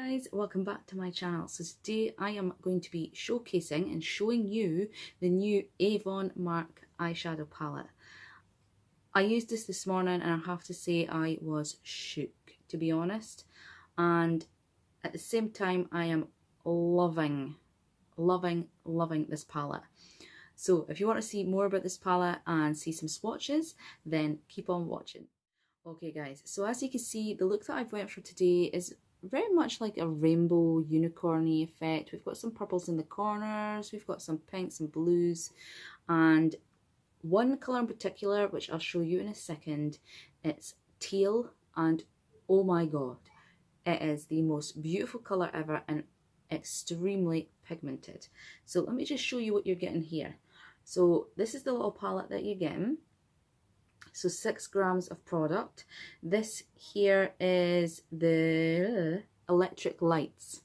guys, welcome back to my channel. So today I am going to be showcasing and showing you the new Avon Mark eyeshadow palette. I used this morning and I have to say I was shook, to be honest, and at the same time I am loving this palette. So if you want to see more about this palette and see some swatches, then keep on watching. Okay guys, so as you can see, the look that I've went for today is very much like a rainbow unicorny effect. We've got some purples in the corners, we've got some pinks and blues, and one colour in particular, which I'll show you in a second. It's teal, and oh my god, it is the most beautiful colour ever and extremely pigmented. So let me just show you what you're getting here. So this is the little palette that you're getting. So 6 grams of product. This here is the electric lights.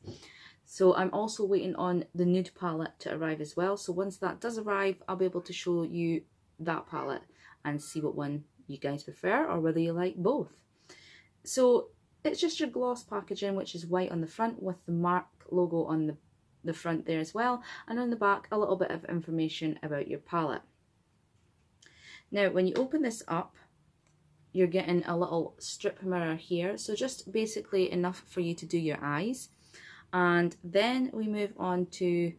So I'm also waiting on the nude palette to arrive as well. So once that does arrive, I'll be able to show you that palette and see what one you guys prefer or whether you like both. So it's just your gloss packaging, which is white on the front with the Mark logo on the front there as well. And on the back, a little bit of information about your palette. Now, when you open this up, you're getting a little strip mirror here. So just basically enough for you to do your eyes. And then we move on to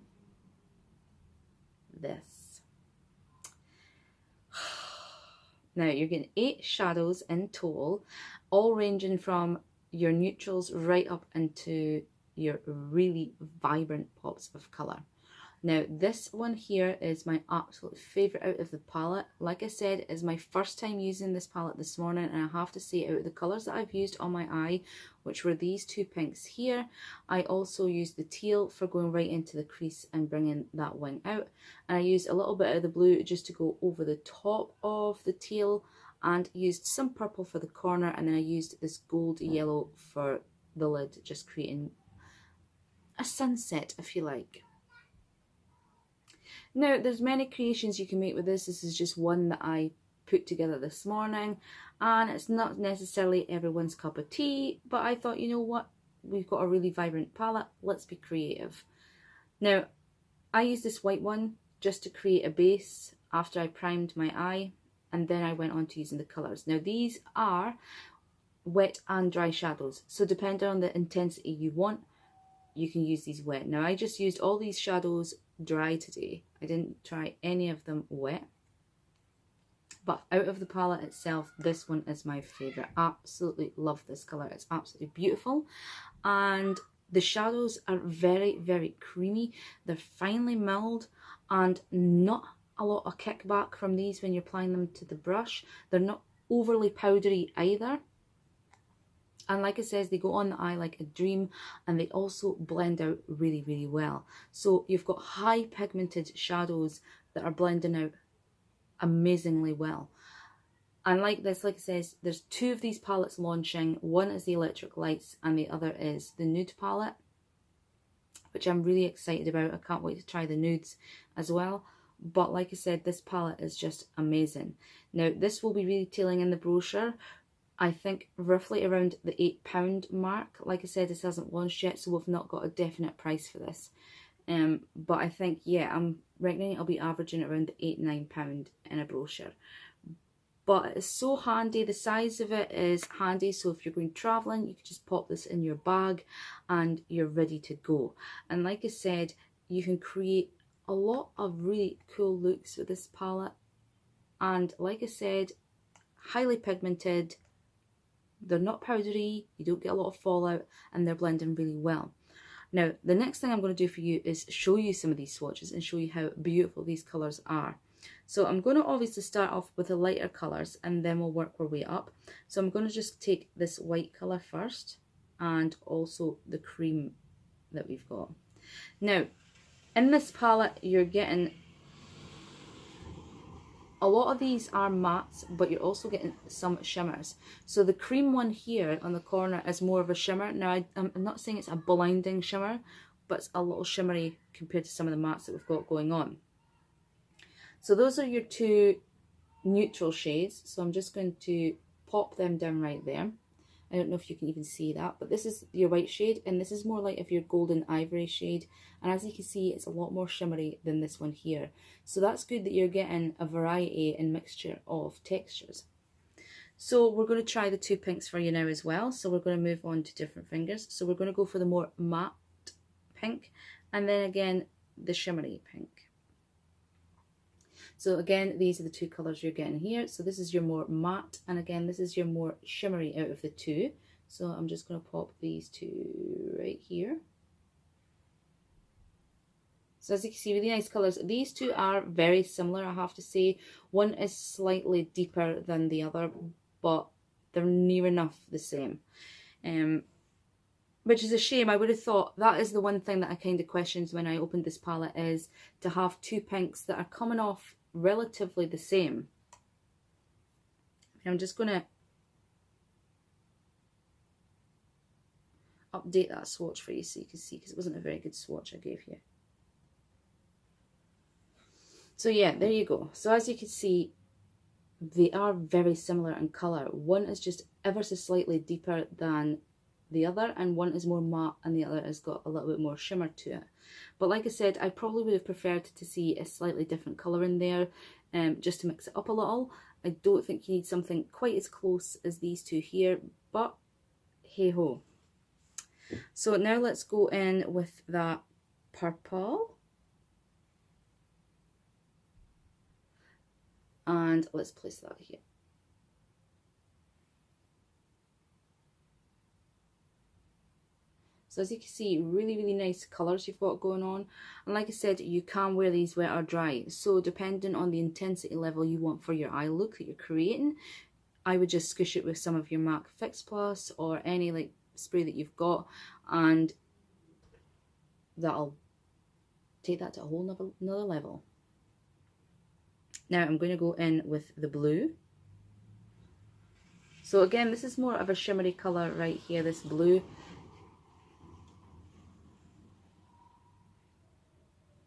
this. Now, you're getting 8 shadows in total, all ranging from your neutrals right up into your really vibrant pops of colour. Now, this one here is my absolute favourite out of the palette. Like I said, it is my first time using this palette this morning, and I have to say, out of the colours that I've used on my eye, which were these 2 pinks here, I also used the teal for going right into the crease and bringing that wing out. And I used a little bit of the blue just to go over the top of the teal, and used some purple for the corner, and then I used this gold yellow for the lid, just creating a sunset, if you like. Now, there's many creations you can make with this. This is just one that I put together this morning, and it's not necessarily everyone's cup of tea, but I thought, you know what, we've got a really vibrant palette, let's be creative. Now, I used this white one just to create a base after I primed my eye, and then I went on to using the colours. Now, these are wet and dry shadows, so depending on the intensity you want, you can use these wet. Now, I just used all these shadows dry today. I didn't try any of them wet, but out of the palette itself, this one is my favourite. Absolutely love this colour. It's absolutely beautiful, and the shadows are very creamy. They're finely milled and not a lot of kickback from these when you're applying them to the brush. They're not overly powdery either. And like it says, they go on the eye like a dream, and they also blend out really well. So you've got high pigmented shadows that are blending out amazingly well. And like this, like it says, there's 2 of these palettes launching. One is the electric lights and the other is the nude palette, which I'm really excited about. I can't wait to try the nudes as well. But like I said, this palette is just amazing. Now, this will be retailing in the brochure, I think roughly around the £8 mark. Like I said, this hasn't launched yet, so we've not got a definite price for this. But I think, yeah, I'm reckoning it'll be averaging around the £8–9 in a brochure. But it's so handy. The size of it is handy, so if you're going travelling, you can just pop this in your bag and you're ready to go. And like I said, you can create a lot of really cool looks with this palette. And like I said, highly pigmented. They're not powdery, you don't get a lot of fallout, and they're blending really well. Now, the next thing I'm going to do for you is show you some of these swatches and show you how beautiful these colours are. So I'm going to obviously start off with the lighter colours, and then we'll work our way up. So I'm going to just take this white colour first, and also the cream that we've got. Now, in this palette, you're getting a lot of these are mattes, but you're also getting some shimmers. So the cream one here on the corner is more of a shimmer. Now, I'm not saying it's a blinding shimmer, but it's a little shimmery compared to some of the mattes that we've got going on. So those are your 2 neutral shades. So I'm just going to pop them down right there. I don't know if you can even see that, but this is your white shade, and this is more like of your golden ivory shade. And as you can see, it's a lot more shimmery than this one here. So that's good that you're getting a variety and mixture of textures. So we're going to try the two pinks for you now as well. So we're going to move on to different fingers. So we're going to go for the more matte pink, and then again the shimmery pink. So again, these are the two colours you're getting here. So this is your more matte, and again, this is your more shimmery out of the two. So I'm just going to pop these two right here. So as you can see, really nice colours. These two are very similar, I have to say. One is slightly deeper than the other, but they're near enough the same. Which is a shame. I would have thought that is the one thing that I kind of questioned when I opened this palette, is to have two pinks that are coming off relatively the same. I'm just going to update that swatch for you so you can see, because it wasn't a very good swatch I gave you. So yeah, there you go. So as you can see, they are very similar in colour. One is just ever so slightly deeper than the other, and one is more matte and the other has got a little bit more shimmer to it. But like I said, I probably would have preferred to see a slightly different colour in there, just to mix it up a little. I don't think you need something quite as close as these two here, but hey ho. So now let's go in with that purple, and let's place that here. So as you can see, really, really nice colours you've got going on. And like I said, you can wear these wet or dry. So depending on the intensity level you want for your eye look that you're creating, I would just squish it with some of your MAC Fix Plus or any like spray that you've got, and that'll take that to a whole another level. Now I'm going to go in with the blue. So again, this is more of a shimmery colour right here, this blue.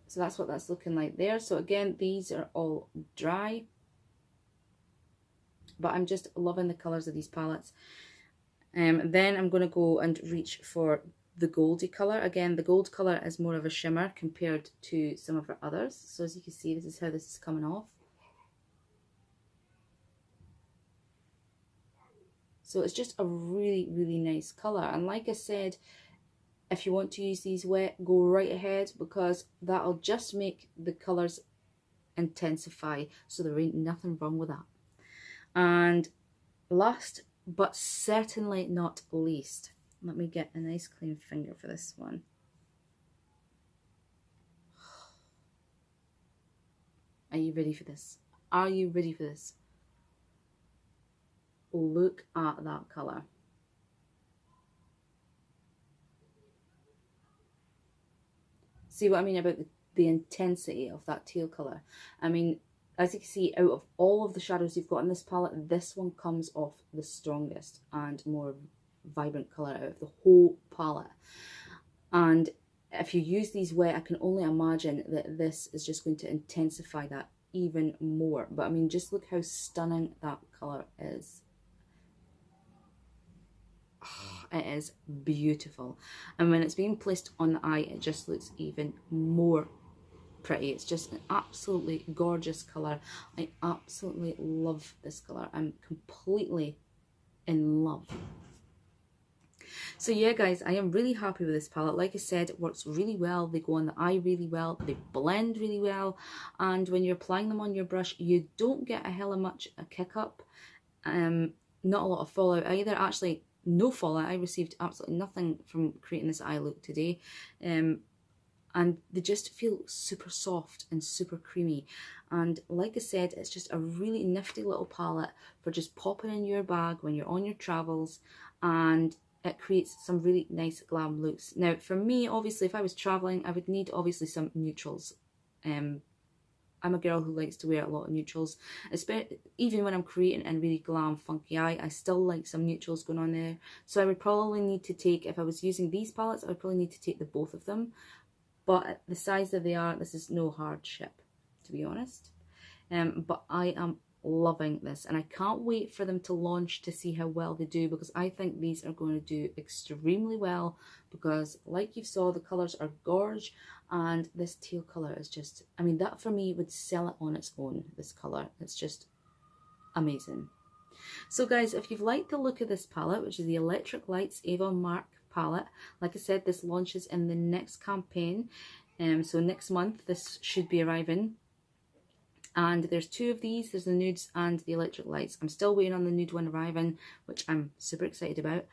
So that's what that's looking like there. So again, these are all dry, but I'm just loving the colours of these palettes. Then I'm going to go and reach for the goldy colour. Again, the gold colour is more of a shimmer compared to some of our others. So as you can see, this is how this is coming off. So it's just a really, really nice colour. And like I said, if you want to use these wet, go right ahead, because that'll just make the colours intensify. So there ain't nothing wrong with that. And last but certainly not least, let me get a nice clean finger for this one. Are you ready for this? Are you ready for this? Look at that colour. See what I mean about the intensity of that teal colour? I mean, as you can see, out of all of the shadows you've got in this palette, this one comes off the strongest and more vibrant colour out of the whole palette. And if you use these wet, I can only imagine that this is just going to intensify that even more. But I mean, just look how stunning that colour is. It is beautiful, and when it's being placed on the eye, it just looks even more pretty. It's just an absolutely gorgeous colour. I absolutely love this colour. I'm completely in love. So yeah guys, I am really happy with this palette. Like I said, it works really well. They go on the eye really well. They blend really well, and when you're applying them on your brush, you don't get a hell of much a kick up. Not a lot of fallout either. Actually, no fallout. I received absolutely nothing from creating this eye look today. And they just feel super soft and super creamy. And like I said, it's just a really nifty little palette for just popping in your bag when you're on your travels, and it creates some really nice glam looks. Now for me, obviously, if I was traveling, I would need obviously some neutrals. I'm a girl who likes to wear a lot of neutrals, even when I'm creating a really glam funky eye. I still like some neutrals going on there. So I would probably need to take, if I was using these palettes, I would probably need to take the both of them. But at the size that they are, this is no hardship, to be honest. But I am loving this, and I can't wait for them to launch to see how well they do, because I think these are going to do extremely well, because like you saw, the colours are gorge, and this teal colour is just, I mean, that for me would sell it on its own, this colour. It's just amazing. So guys, if you've liked the look of this palette, which is the Electric Lights Avon Mark palette, like I said, this launches in the next campaign, so next month this should be arriving. And there's two of these, there's the nudes and the Electric Lights. I'm still waiting on the nude one arriving, which I'm super excited about.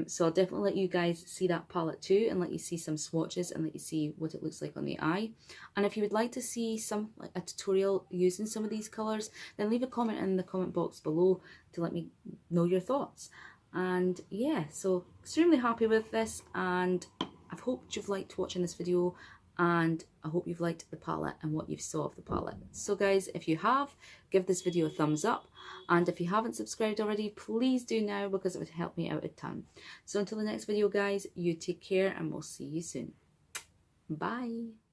So I'll definitely let you guys see that palette too, and let you see some swatches and let you see what it looks like on the eye. And if you would like to see some, like a tutorial using some of these colours, then leave a comment in the comment box below to let me know your thoughts. And yeah, so extremely happy with this, and I've hoped you've liked watching this video, and I hope you've liked the palette and what you saw of the palette. So guys, if you have, give this video a thumbs up, and if you haven't subscribed already, please do now, because it would help me out a ton. So until the next video guys, you take care, and we'll see you soon. Bye.